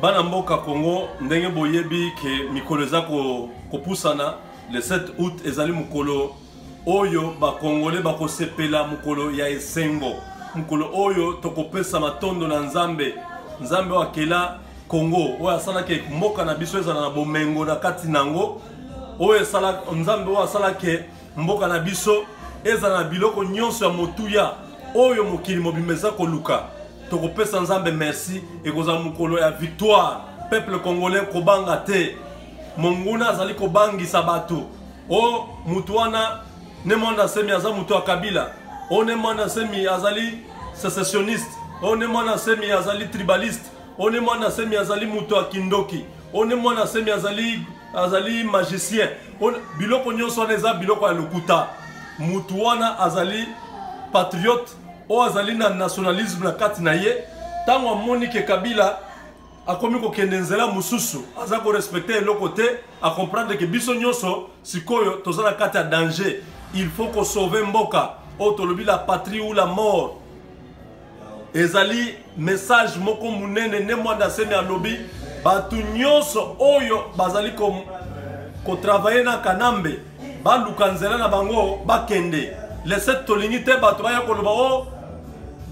bana mboka Congo ndenge boyebi ke mikolo eza kopusana le 7 août ezali mukolo oyo ba congolais bakosepela mukolo ya esengo mukolo oyo tokopesa matondo na nzambe nzambe wakela Congo oyo asala ke mboka na biso ezala na bomengo na kati nango oyo esala nzambe oyo asala ke mboka na biso ezala na biloko nyonso ya motuya oyo mokili mobimeza koluka tokopesa nzambe merci ekozala mukolo ya victoire peuple congolais kobanga te monguna azali kobangisa bato o mutu wana ne mwana semi aza mutu ya Kabila o ne mwana semi azali sécessionniste o ne mwana semi azali tribaliste o ne mwana semi azali mutu ya kindoki o ne mwana semi azali magicien biloko nyonso wana eza biloko ya lokuta mutu wana azali patriote o azali na nationalisme na kati na ye tango amoni ke Kabila akomi kokende nzela mususu aza ko respecter eloko te a comprendre que biso nyonso sikoyo tozala kati ya danger il faut ko sauver mboka o tolobi la patrie ou la mort ezali message moko munene ne mwanda semi alobi batu nyonso oyo bazali ko travailler na kanambe baluka nzela na bango bakende les sept tolingi te batu baya koloba o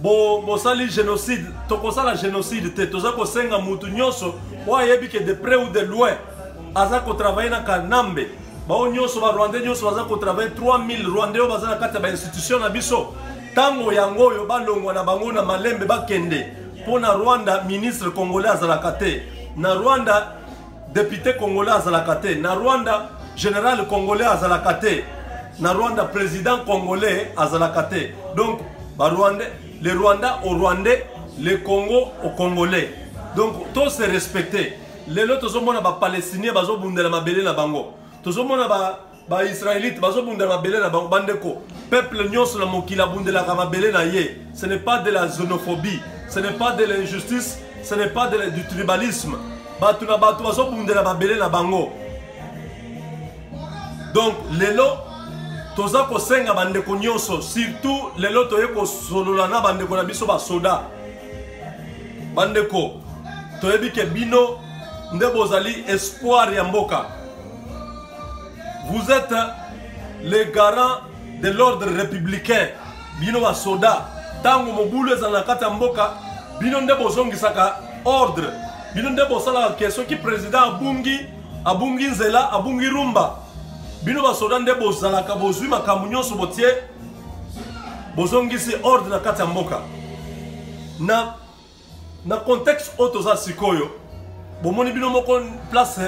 bosali génocide tokosala génocide te toza kosenga mutu nyonso oyebi ke de près ou de loin aza ko travailler na kanambe bao nyonso ba Rwandais nyonso baza ko travailler 3000 Rwandais oyo baza na kati ba institution na biso tango yango oyo balongwa na bango na malembe bakende pona Rwanda ministre congolais azalaka te na Rwanda député congolais azalaka te na Rwanda général congolais azalaka te na Rwanda président congolais azalaka te donc ba Rwandais les Rwandais au Rwandais, les Congo au Congolais. Donc, tous se respecter. Les autres, tous les Palestiniens, ils ont bundé la mabélé na bango. Tous les Israélites, ils ont bundé la mabélé na bango. Bandeko. Peuple nyos la mokila bundé la mabélé na ye. Ce n'est pas de la xénophobie. Ce n'est pas de l'injustice. Ce n'est pas du tribalisme. Batu na batu, ils ont bundé la mabélé na bango. Donc, les lots, toza kosenga bandeko nyonso surtout lelo toye kosolola na bandeko na biso ba soda bandeko toyebi ke bino nde bozali espoir ya mboka vous êtes les garants de l'ordre républicain bino ba soda tango mobulu ezala kati ya mboka bino nde bozongisaka ordre bino nde bosala ke soki président abungi nzela abungi rumba bino basoda nde bozalaka bozwi makambo nyonso botie bozongisi ordre na kati ya mboka na contexte oyo toza sikoyo bomoni bino moko place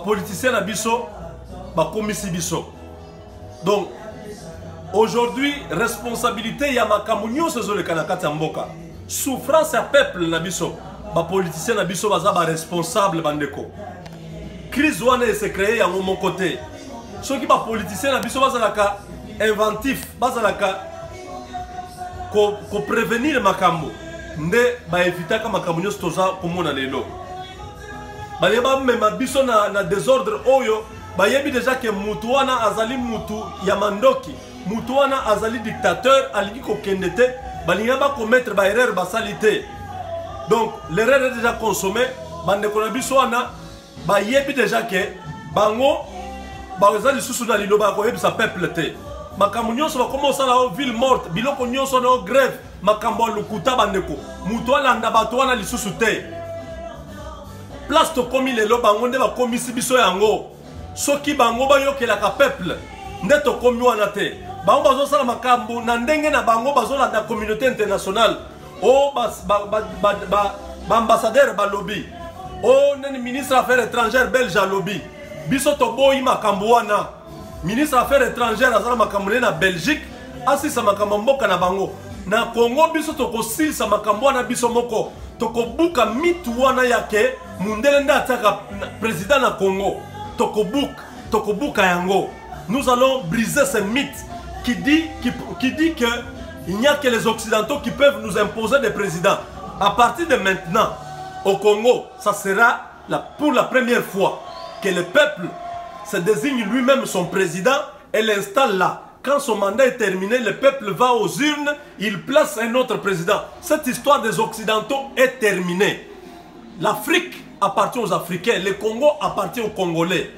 politicien na biso bakomisi biso donc aujourd'hui responsabilité ya makambo nyonso ezoleka na kati ya mboka souffrance ya peuple na biso bapoliticien na biso baza baresponsable bandeko crise wana se créer yango mon côté soki ba politicien na biso bazalaka inventif bazalaka ko prévenir makambo nde ba evitaka makambo nyonso toza komona lelo ba mema biso na désordre oyo bayebi déjà que mutu wana azali mutu ya mandoki mutu wana azali dictateur alingi kokende te balinga ba commettre ba erreur basalité donc l'erreur est déjà consommée bandeko na biso wana bayebi déjà que bango baza lisusu na liloba koyebisa peuple te makambo nyonso bakomosa na ville morte biloko nyonso na grève makambo lukuta bandeko mutu alanda bato wana lisusu te place tokomi lelo bango nde bakomisi biso yango soki bango bayokelaka peuple nde tokomi wana te bango bazosala makambo na ndenge na bango bazolanda communauté internationale o ambassadeur balobi oh nani ministre affaires étrangères belge alobi biso toboyi makambo wana ministre affaires étrangères azala makambo na Belgique asisa makambo mboka na bango na Congo biso tokosilisa makambo wana biso moko tokobuka mitu wana yake mundele nda ataka président na Congo tokobuka yango nous allons briser ce mythe qui dit que il n'y a que les occidentaux qui peuvent nous imposer des présidents à partir de maintenant. Au Congo, ça sera pour la première fois que le peuple se désigne lui-même son président et l'installe là. quand son mandat est terminé, le peuple va aux urnes, il place un autre président. Cette histoire des Occidentaux est terminée. L'Afrique appartient aux Africains, le Congo appartient aux Congolais.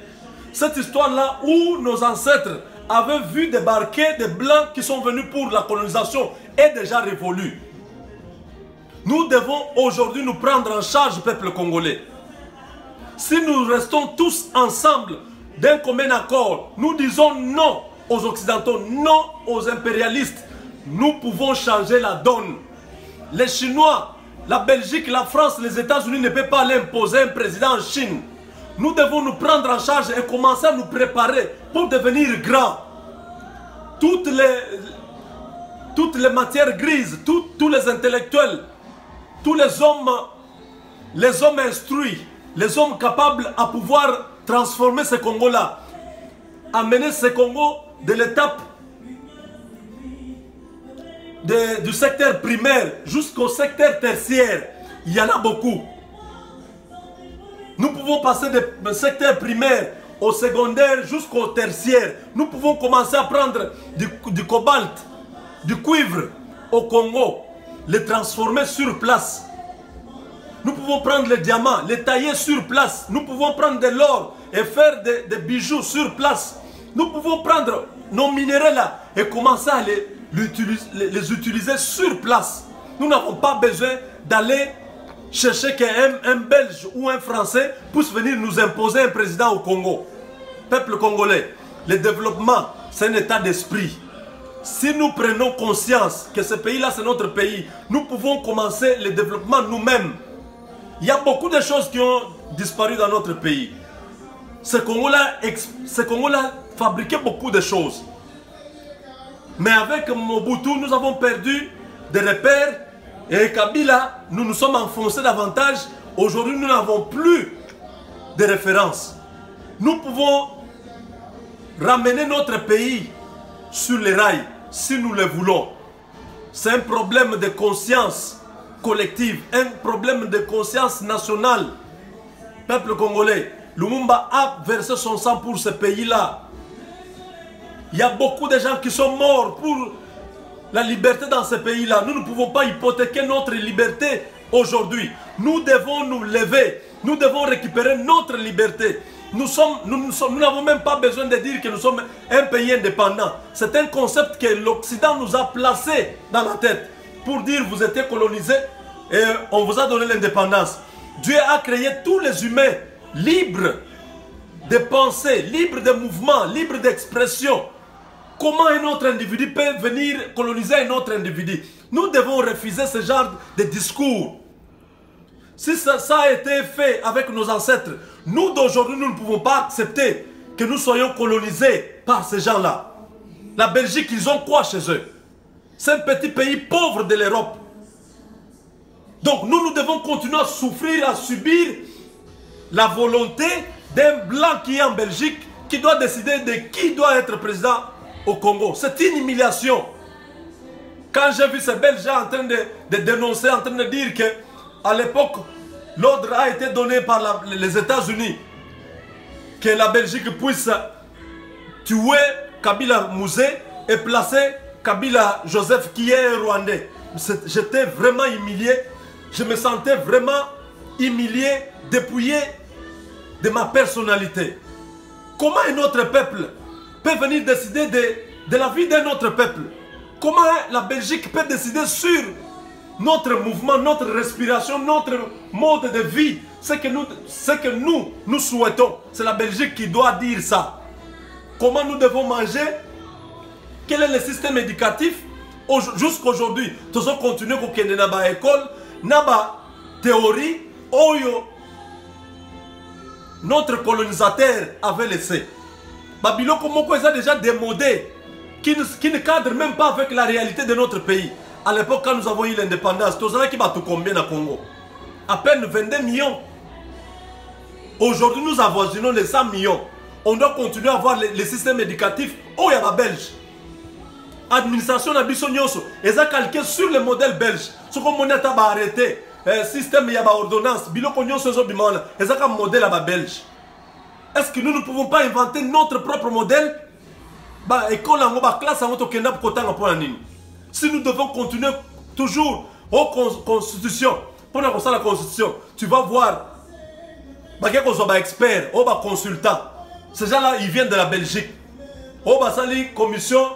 Cette histoire-là où nos ancêtres avaient vu débarquer des Blancs qui sont venus pour la colonisation est déjà révolue. Nous devons aujourd'hui nous prendre en charge, peuple congolais. Si nous restons tous ensemble d'un commun accord, nous disons non aux Occidentaux, non aux impérialistes, nous pouvons changer la donne. Les Chinois, la Belgique, la France, les États-Unis ne peuvent pas l'imposer un président en Chine. Nous devons nous prendre en charge et commencer à nous préparer pour devenir grands. Toutes les matières grises, tous les intellectuels, tous les hommes instruits, les hommes capables à pouvoir transformer ce Congo-là, amener ce Congo de l'étape du secteur primaire jusqu'au secteur tertiaire. Il y en a beaucoup. Nous pouvons passer du secteur primaire au secondaire jusqu'au tertiaire. Nous pouvons commencer à prendre du cobalt, du cuivre au Congo, les transformer sur place. Nous pouvons prendre les diamants, les tailler sur place. Nous pouvons prendre de l'or et faire des bijoux sur place. Nous pouvons prendre nos minéraux là et commencer à les utiliser sur place. Nous n'avons pas besoin d'aller chercher qu'un Belge ou un Français puisse venir nous imposer un président au Congo. Peuple congolais, le développement, c'est un état d'esprit. Si nous prenons conscience que ce pays-là, c'est notre pays, nous pouvons commencer le développement nous-mêmes. Il y a beaucoup de choses qui ont disparu dans notre pays. Ce Congo-là fabriquait beaucoup de choses. Mais avec Mobutu, nous avons perdu des repères. Et Kabila, nous nous sommes enfoncés davantage. Aujourd'hui, nous n'avons plus de références. Nous pouvons ramener notre pays sur les rails, si nous le voulons. C'est un problème de conscience collective, un problème de conscience nationale. Peuple congolais, Lumumba a versé son sang pour ce pays-là. Il y a beaucoup de gens qui sont morts pour la liberté dans ce pays-là. Nous ne pouvons pas hypothéquer notre liberté aujourd'hui. Nous devons nous lever. Nous devons récupérer notre liberté. Nous n'avons même pas besoin de dire que nous sommes un pays indépendant. C'est un concept que l'Occident nous a placé dans la tête pour dire vous étiez colonisés et on vous a donné l'indépendance. Dieu a créé tous les humains libres de pensée, libres de mouvement, libres d'expression. Comment un autre individu peut venir coloniser un autre individu? Nous devons refuser ce genre de discours. Si ça a été fait avec nos ancêtres, nous d'aujourd'hui, nous ne pouvons pas accepter que nous soyons colonisés par ces gens-là. La Belgique, ils ont quoi chez eux? C'est un petit pays pauvre de l'Europe. Donc nous devons continuer à souffrir, à subir la volonté d'un blanc qui est en Belgique, qui doit décider de qui doit être président au Congo. C'est une humiliation. Quand j'ai vu ces Belges en train de dénoncer, en train de dire que à l'époque, l'ordre a été donné par les États-Unis que la Belgique puisse tuer Kabila Mouzé et placer Kabila Joseph qui est rwandais. J'étais vraiment humilié. Je me sentais vraiment humilié, dépouillé de ma personnalité. Comment un autre peuple peut venir décider de la vie d'un autre peuple? Comment la Belgique peut décider sur notre mouvement, notre respiration, notre mode de vie? Ce que nous souhaitons, c'est la Belgique qui doit dire ça. Comment nous devons manger? Quel est le système éducatif? Jusqu'aujourd'hui, nous avons continué à aller à l'école, à théorie, oyo notre colonisateur avait laissé. Babylone, comment ils ont déjà démodé, qui ne cadre même pas avec la réalité de notre pays. À l'époque, quand nous avons eu l'indépendance, tous ceux qui battent combien au Congo? À peine 22 millions. Aujourd'hui, nous avoisinons les 100 millions. On doit continuer à avoir les systèmes éducatifs. Oh, il y a la Belge. Administration na biso nyonso eza calqué sur le modèle belge. Ce qu'on a arrêté système il y a ba ordonnance biloko nyonso zo bimana eza modèle à ba belge. Est-ce que nous ne pouvons pas inventer notre propre modèle? école, classe, si nous devons continuer toujours aux constitutions, pour la constitution, tu vas voir, expert, consultant. Ces gens-là, ils viennent de la Belgique. Basali, commission,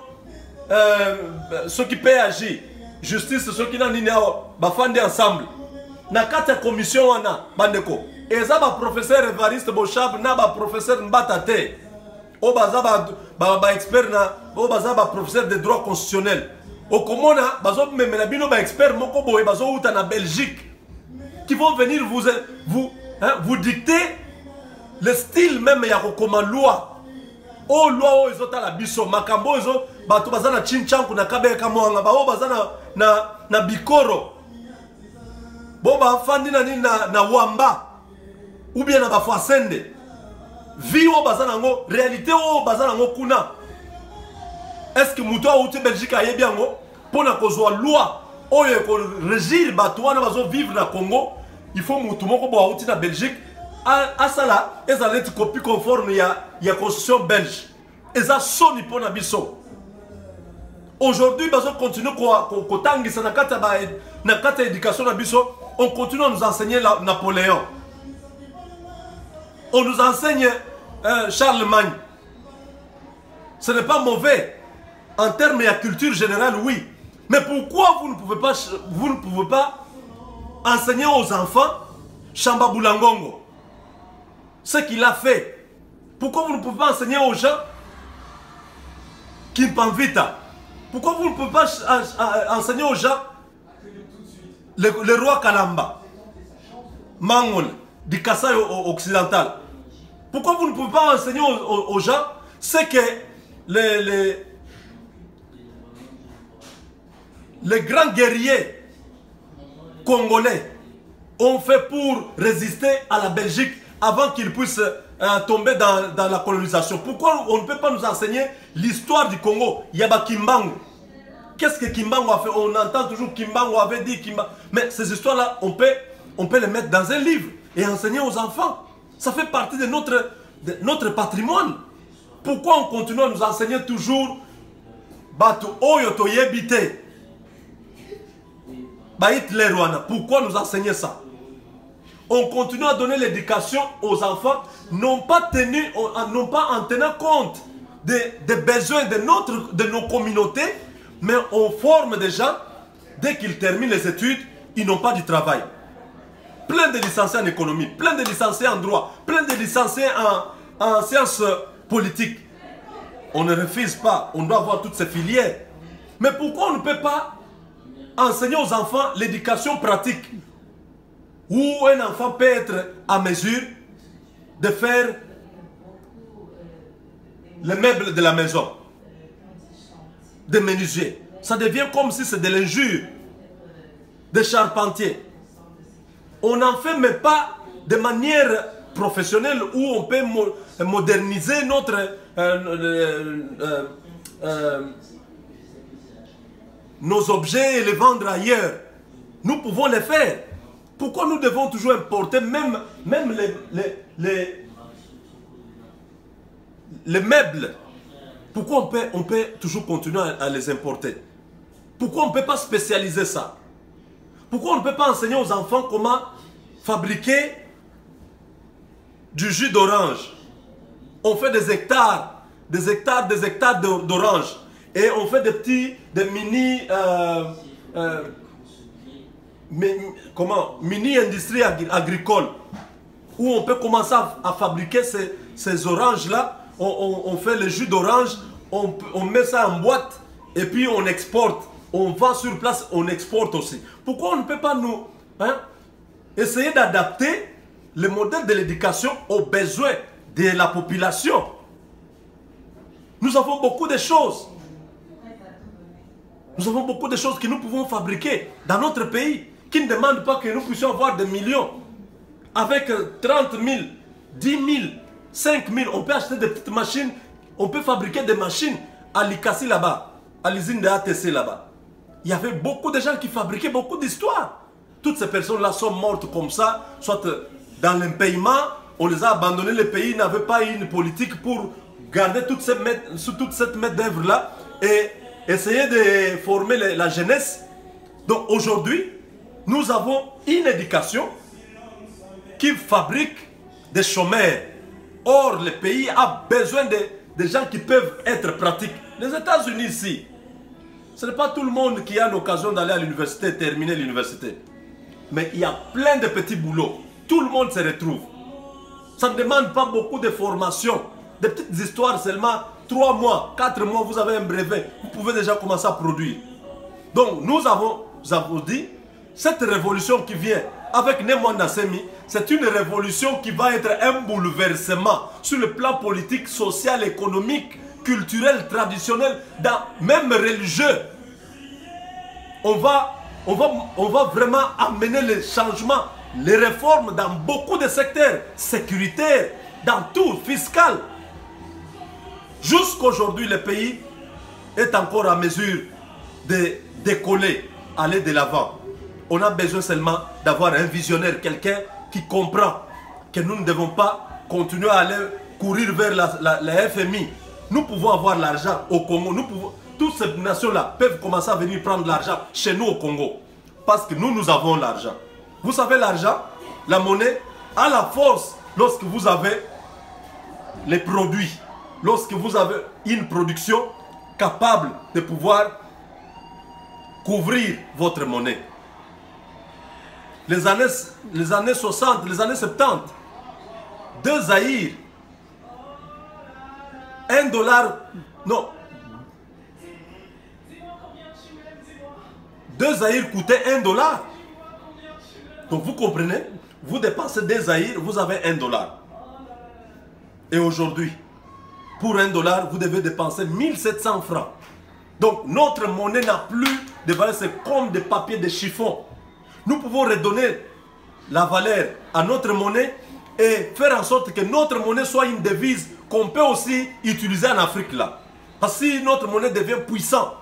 ceux qui paient agir, justice, ceux qui n'ont pas ensemble. Na kata commission wana bandeko. Eza ba professeur Evariste Bochab na ba professeur Mbatate. Baza ba expert na baza ba professeur de droit constitutionnel. Okomona bazo memela bino ba expert moko boye bazo uta na Belgique qui vont venir vous dicter le style même ya kokoma loi. O loi o ezota la biso makambo ezo bato baza na chinchanku na kabeka mwanga ba o baza na bikoro. Boba fandi na wamba ou bien na bafasende vie o bazana ngo réalité o bazana ngo kuna. Est-ce que muto a outé Belgique aye bien ngo pona kozwa loi oyo ko régir bato wana bazo vivre na Congo, il faut muto moko bo outé na Belgique a sala ezaleti copie conforme ya constitution belge eza soni pona biso. Aujourd'hui bazo continue ko tangisa na kata éducation na biso. On continue à nous enseigner Napoléon. On nous enseigne Charlemagne. Ce n'est pas mauvais. En termes de culture générale, oui. Mais pourquoi vous ne pouvez pas enseigner aux enfants Chamba Boulangongo? Ce qu'il a fait. Pourquoi vous ne pouvez pas enseigner aux gens Kimpanvita? Pourquoi vous ne pouvez pas enseigner aux gens le roi Kalamba, Mangol, du Kassai occidental? Pourquoi vous ne pouvez pas enseigner aux gens ce que les grands guerriers congolais ont fait pour résister à la Belgique avant qu'ils puissent tomber dans la colonisation? Pourquoi on ne peut pas nous enseigner l'histoire du Congo? Yaba Kimbangu. Qu'est-ce que Kimbangu a fait? On entend toujours Kimbangu avait dit Kimbangu. Mais ces histoires-là, on peut les mettre dans un livre et enseigner aux enfants. Ça fait partie de notre patrimoine. Pourquoi on continue à nous enseigner toujours Batu Oyoto Yebite Hitler Rwanda? Pourquoi nous enseigner ça? On continue à donner l'éducation aux enfants, non pas en tenant compte des besoins de nos communautés, mais on forme des gens, dès qu'ils terminent les études, ils n'ont pas du travail. Plein de licenciés en économie, plein de licenciés en droit, plein de licenciés en sciences politiques. On ne refuse pas, on doit avoir toutes ces filières. Mais pourquoi on ne peut pas enseigner aux enfants l'éducation pratique, où un enfant peut être à mesure de faire les meubles de la maison, de menuisier? Ça devient comme si c'est de l'injure, de charpentier. On n'en fait mais pas de manière professionnelle où on peut moderniser nos objets et les vendre ailleurs. Nous pouvons les faire. Pourquoi nous devons toujours importer même les meubles? Pourquoi on peut toujours continuer à les importer? Pourquoi on ne peut pas spécialiser ça? Pourquoi on ne peut pas enseigner aux enfants comment fabriquer du jus d'orange? On fait des hectares d'orange. Et on fait des mini industries agricoles où on peut commencer à fabriquer ces oranges-là. On fait le jus d'orange, on met ça en boîte et puis on exporte. On vend sur place, on exporte aussi. Pourquoi on ne peut pas nous essayer d'adapter le modèle de l'éducation aux besoins de la population? Nous avons beaucoup de choses. Nous avons beaucoup de choses que nous pouvons fabriquer dans notre pays qui ne demandent pas que nous puissions avoir des millions. Avec 30 000, 10 000, 5 000, on peut acheter des petites machines, on peut fabriquer des machines à l'Ikasi là-bas, à l'usine de ATC là-bas. Il y avait beaucoup de gens qui fabriquaient beaucoup d'histoires. Toutes ces personnes-là sont mortes comme ça, soit dans l'impayement, on les a abandonnés, le pays n'avait pas une politique pour garder toute cette main d'œuvre-là et essayer de former la jeunesse. Donc aujourd'hui, nous avons une éducation qui fabrique des chômeurs. Or, le pays a besoin de gens qui peuvent être pratiques. Les États-Unis ici, ce n'est pas tout le monde qui a l'occasion d'aller à l'université, terminer l'université. Mais il y a plein de petits boulots. Tout le monde se retrouve. Ça ne demande pas beaucoup de formation. Des petites histoires seulement, 3 mois, 4 mois, vous avez un brevet. Vous pouvez déjà commencer à produire. Donc nous avons dit, cette révolution qui vient avec Nemwanda Semi, c'est une révolution qui va être un bouleversement sur le plan politique, social, économique, culturel, traditionnel, même religieux. On va vraiment amener les changements, les réformes dans beaucoup de secteurs, sécuritaires, dans tout, fiscal. Jusqu'aujourd'hui, le pays est encore en mesure de décoller, aller de l'avant. On a besoin seulement d'avoir un visionnaire, quelqu'un qui comprend que nous ne devons pas continuer à aller courir vers la FMI. Nous pouvons avoir l'argent au Congo. Toutes ces nations-là peuvent commencer à venir prendre l'argent chez nous au Congo. Parce que nous avons l'argent. Vous savez, l'argent, la monnaie, a la force lorsque vous avez les produits. Lorsque vous avez une production capable de pouvoir couvrir votre monnaie. Les années 60, les années 70, 2 Zaïre, 1 dollar, non, 2 Zaïre coûtait 1 dollar. Donc vous comprenez, vous dépensez 2 Zaïre, vous avez 1 dollar. Et aujourd'hui, pour 1 dollar, vous devez dépenser 1700 francs. Donc notre monnaie n'a plus de valeur, c'est comme des papiers de chiffon. Nous pouvons redonner la valeur à notre monnaie et faire en sorte que notre monnaie soit une devise qu'on peut aussi utiliser en Afrique là. Parce que si notre monnaie devient puissante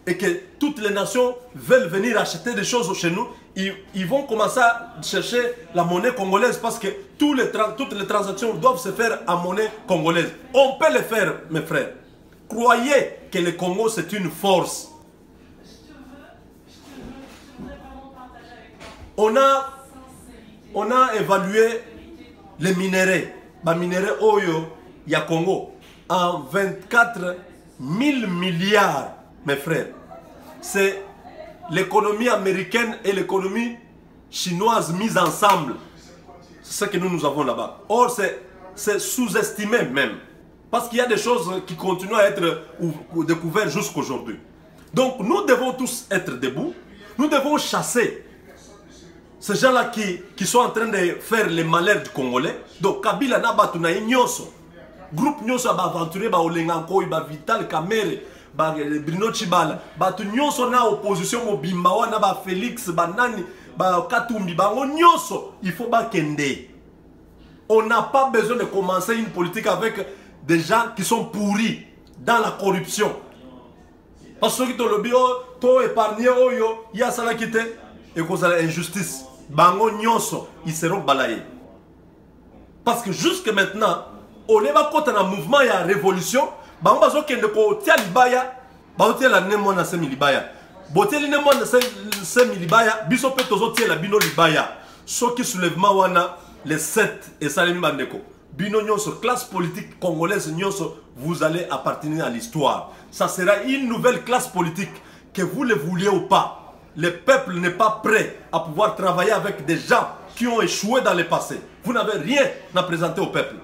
et que toutes les nations veulent venir acheter des choses chez nous, ils vont commencer à chercher la monnaie congolaise parce que toutes les transactions doivent se faire en monnaie congolaise. On peut le faire, mes frères. Croyez que le Congo c'est une force. On a évalué les minéraux. Les minéraux Oyo, il y a Congo, en 24 000 milliards, mes frères. C'est l'économie américaine et l'économie chinoise mises ensemble. C'est ce que nous avons là-bas. Or, c'est sous-estimé même. Parce qu'il y a des choses qui continuent à être découvertes jusqu'à aujourd'hui. Donc, nous devons tous être debout. Nous devons chasser ces gens-là qui sont en train de faire les malheurs du Congolais. Donc, Kabila n'a pas tout nyonso. Groupe nyonso ba aventuré ba Olengankoi, ba Vital Kamere, ba Bruno Chibala, ba tout nyonso na opposition mobimba wana ba Félix, ba Nani, ba Katumbi, ba nyonso, il faut ba kende. On n'a pas besoin de commencer une politique avec des gens qui sont pourris dans la corruption. Parce que to lobby to épargner oyo, il y a ça là qui te et cause de l'injustice. Bango nyonso, ils seront balayés. Parce que jusque maintenant, on est pas contre un mouvement et une révolution. Bango bazo kende ko tia libaya, bazo tia la Nemwanda Semi libaya. Boté li Nemwanda Semi libaya, biso pe tozo tia la bino libaya. Soki soulèvement wana les 7 et salemi bandeko. Bino nyonso, classe politique congolaise nyonso, vous allez appartenir à l'histoire. Ça sera une nouvelle classe politique, que vous le vouliez ou pas. Le peuple n'est pas prêt à pouvoir travailler avec des gens qui ont échoué dans le passé. Vous n'avez rien à présenter au peuple.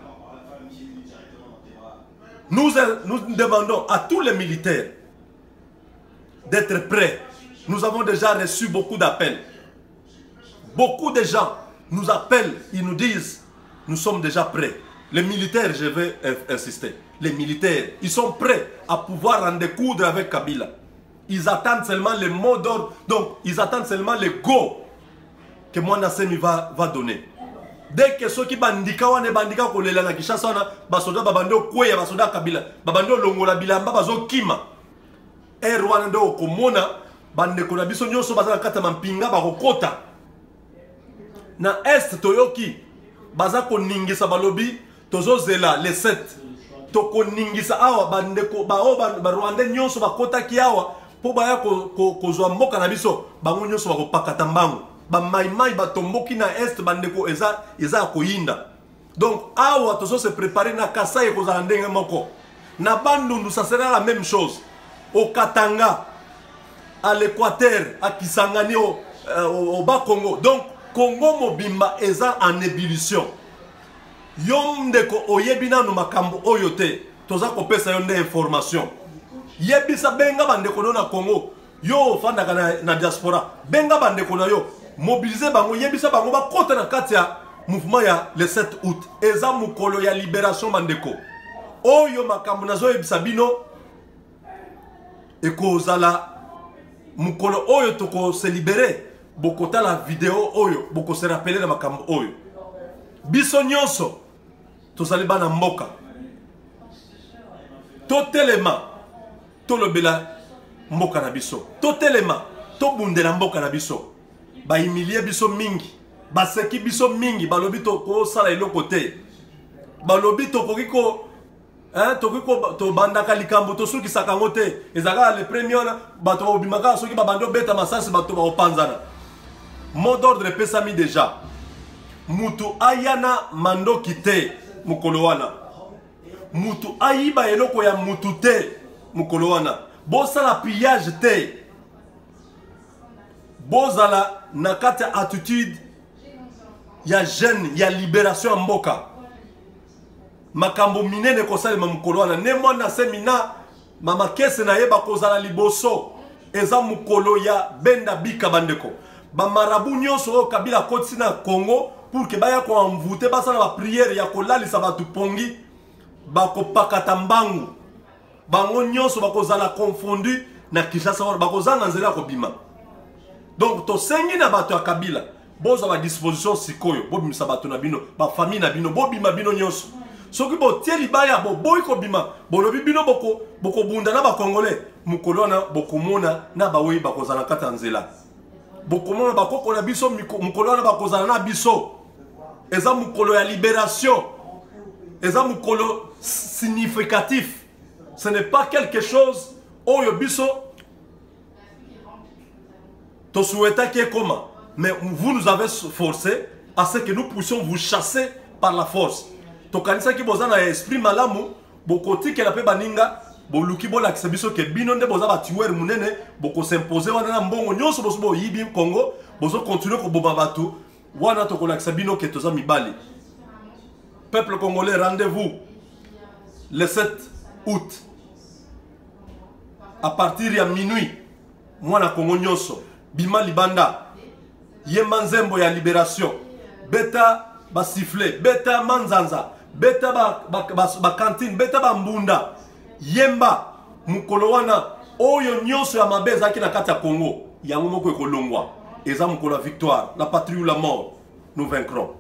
Nous demandons à tous les militaires d'être prêts. Nous avons déjà reçu beaucoup d'appels. Beaucoup de gens nous appellent, ils nous disent, nous sommes déjà prêts. Les militaires, je vais insister, les militaires, ils sont prêts à pouvoir en découdre avec Kabila. Ils attendent seulement les mots d'ordre, donc ils attendent seulement le go que Mwanda Semi va donner. Dès que ceux qui bandika wane bandika kolela na Kinshasa wana basoda babando kweya basoda Kabila babando longola bilamba bazo kima wana ndo komona bandeko na biso nyonso bazaka kata mampinga bakokota na est toyoki bazako ningisa balobi tozo zela les 7 toko ningisa awa bandeko ba Rwanda nyonso bakotaki awa po baya kozwa mboka na biso bango nyonso bakopakata mbangu ba maimai batomboki na est bandeko eza koyinda. Donc awa tozo se préparer na Kasai kozala ndenge moko na Bandundu ça sera la même chose au Katanga à l'Équateur à Kisangani au bas Congo. Donc Congo mobimba eza en ébullition. Yom ndeko oyebina no makambo oyote toza kopesa yo nde information. Yebisa benga bandeko na Congo yo fanda na diaspora benga bandeko na yo mobiliser bango yebisa bango ba kota na kati ya mouvement ya le 7 août eza mukolo ya libération bandeko oyo makambo nazo yebisa bino ekozala mukolo oyo toko se libérer bokota la vidéo oyo boko se rappeler na makambo oyo biso nyonso tozali bana mboka totelema tolobela mboka na biso totelema tobundela mboka na biso ba humilier biso mingi baseki biso mingi balobi toko sala eloko te balobi tokoki ko to bandaka likambo to suki sakango te ezaka le premier bato obimaka soki babando beta masasi bato ba opanzana mot d'ordre pesami déjà mutu ayana mandoki te mukolo wana mutu ayiba eloko ya mutu te mukolo wana bosala pillage te bozala na kati attitude ya jeune ya libération mboka makambo minene kosalema mukolo wana ne mwana semina mama kese na yeba kozala liboso eza mukolo ya benda bika bandeko ba marabu nyonso o Kabila kotisi na Congo pour que baya ko envoûter basala ba prière ya kolalisa batu pongi bakopakata mbangu bango nyonso bakozala confondu na Kinshasa bakozanga nzela kobima. Donc to sengi na bato ya Kabila boza ba disposition sikoyo bobimisa bato na bino ba famille na bino bobima bino nyonso soki botie libaya boyi kobima bolobi bino boko bunda na ba congolais mukolo na bokomona na baweyi bakozala kata nzela bokomona bakoko na biso mukolo na bakozala na biso eza mukolo ya libération eza mukolo significatif. Ce n'est pas quelque chose oyo biso to souhaita qui est comment, mais vous nous avez forcé à ce que nous puissions vous chasser par la force. To kanisa ki boza na esprit malamu bokoti ke la pe baninga boluki bola kisabiso ke bino nde boza ba tuer munene boko s'imposer wana na mbongo nyonso boso bo yibi Congo bozo continuer ko boba batu wana to kola kisabino ke toza mibali. Peuple congolais, rendez-vous le 7 août à partir de minuit mwana Congo nyonso bima libanda yemba nzembo ya libération beta ba sifflet beta manzanza beta ba cantine beta ba mbunda yemba mukolo wana oyo nyonso ya mabeza ki na kati ya Congo yango moko ekolongwa eza mukolo victoire la patrie ou la mort nous vaincrons.